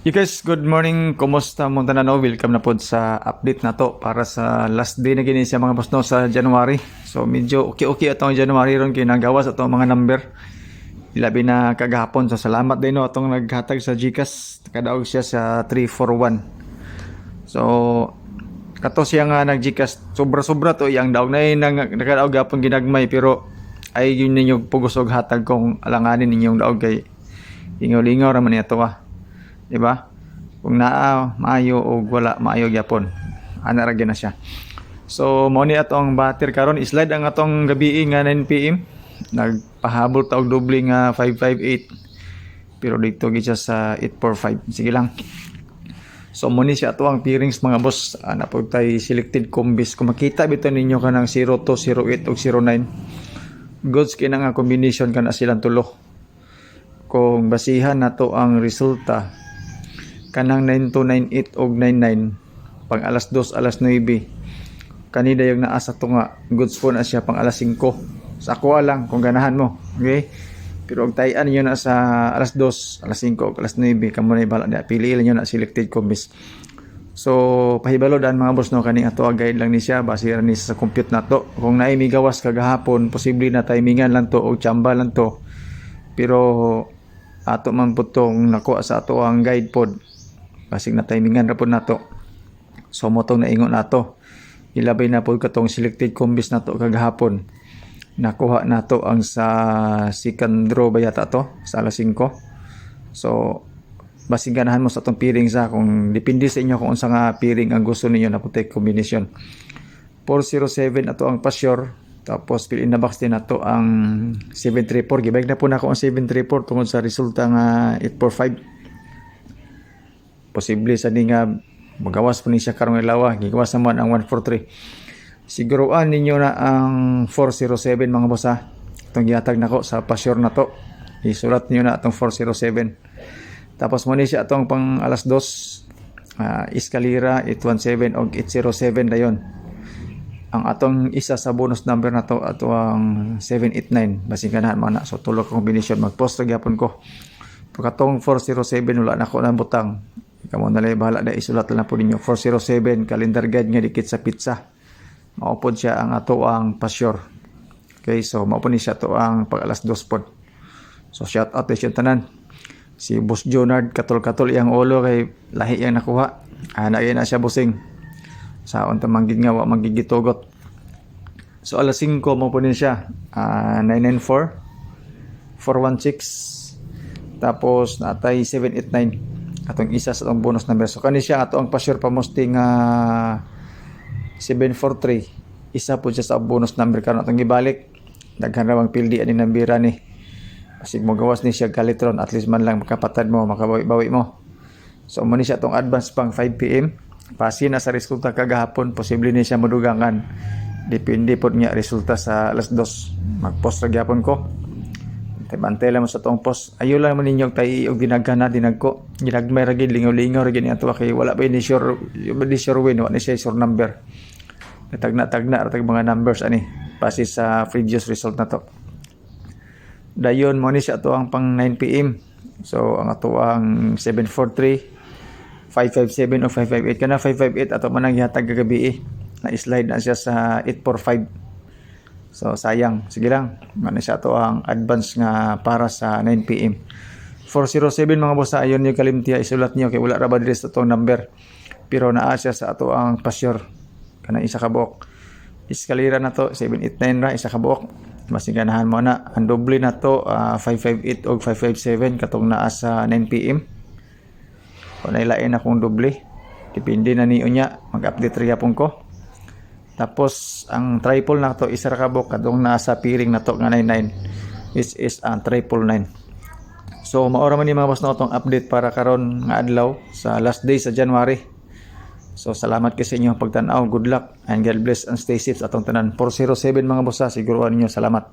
You guys, good morning. Kumusta mong tananaw? Welcome na po sa update na to para sa last day na gini siya mga boss no sa January. So medyo okay atong January ron kinagawas atong mga number. Ilabi na kagahapon. So salamat din no atong naghatag sa GCash. Kadaog siya sa 341. So kato siya nga nag GCash. Sobra-sobra to yang daog na nakadaog gapon ginagmay pero ay yun ninyo pugusog hatag kung alanganin ninyong daog kay lingaw-lingaw ra man ito diba? Kung naa maayo o wala maayo gyapon. Ana ra na siya. So mo ni atong batter karon slide ang atong gabi nga 9 PM. Nagpahabol ta og doble nga 558. Pero dito gid siya sa 845. Sige lang. So mo ni siya ato ang pairings mga boss. Ana po tay selected combis. Kung makita bitaw ninyo kanang 02, 08 ug 09. Goods kina nga combination kana silang tulo. Kung basihan nato ang resulta kanang 9298 og 99 pang alas 2 alas 9 kanida yung naa sa tunga goods po na siya pang alas 5 sa ako lang kung ganahan mo, okay? Pero og tayan niyo na sa alas 2 alas 5 og alas 9 kamo na ibala na pili niyo na selected combis. So pahibalo dan mga boss no kani ato guide lang ni siya base ra ni sa compute nato kung naay migawas kagahapon posible na timingan lang to o chamba lang to pero ato man putong nako sa ato ang guide pod basig na timingan ra pod nato. So motong naingon nato. Ilabay na pod katong selected combis nato kagahapon. Nakuha nato ang sa second draw ba yata to sa alas 5. So basig ganahan mo sa atong pairing sa kung depende sa inyo kung unsa nga pairing ang gusto ninyo na putek combination. 407 ato ang pasyor tapos fill in the box din nato ang 734 gibayad na po na ako ang 734 tungod sa resulta nga 845. Posible sa di nga magawas po ni siya karong ilawa gigawas naman ang 143. Siguruan ninyo na ang 407 mga boss ha. Itong gihatag nako sa pasyor na to isulat niyo na atong 407 tapos mo ni siya atong pang alas 2 Escalera 817 o 807 dayon ang atong isa sa bonus number na to ato ang 789 basig ganahan man na so tulo ka combination magpost gyapon ko pagkatong 407 wala na ko nang butang kamo na lay bahala da isulat lang po ninyo 407 calendar guide nga dikit sa pizza maupod siya ang ato ang pasyor. Okay, so maupod ni siya to ang pag alas 2 pod. So shout out sa tanan si Boss Jonard katol iyang ulo kay lahi yang nakuha ana na siya busing sa unta manggid nga wa magigitugot. So alas 5 mo po ni siya 994 416 tapos natay 789 atong isa sa atong bonus number. So kani siya ato ang pasyor pamusting 743 isa po siya sa bonus number karon atong gibalik daghan ra bang pildi ani nambira ni basig mo gawas ni siya galitron at least man lang makapatad mo makabawi mo. So mo ni siya atong advance pang 5 PM base na sa resulta kagahapon posible ni siya madugangan depende pod niya resulta sa alas 2 magpost ra gyapon ko bantay lang mo sa tong post ayo lang man ninyo tay og dinagana dinagko ginagmay ra gid lingaw-lingaw ra gid ato kay wala pa ni sure win wa ni siya sure number tagna ra tag mga numbers ani base sa previous result na to dayon mo ni siya ato ang pang 9 PM so ang ato ang 743 557 o 558 kana 558 ato man ang gihatag kagabi na slide na siya sa 845. So sayang, sige lang. Ano siya to ang advance nga para sa 9 PM. 407 mga boss ayon niyo kalimtiya isulat niyo kay wala ra ba diri sa tong number. Pero naa siya sa ato ang pasyor. Kana isa ka buok. Escalera na to 789 ra isa ka buok. Mas ganahan mo na ang doble na to 558 o 557 katong naa sa 9 PM. Kung nailain akong doble. Depende na niyo nya mag-update ra gyapon ko. Tapos ang triple na to isa ra ka buok kadong nasa piring na to nga 99 which is ang 999. So maora man ni mga boss na itong update para karon nga adlaw sa last day sa January. So salamat kay sa inyong pagtan-aw. Good luck and God bless and stay safe atong tanan. 407 mga boss siguruan ninyo. Salamat.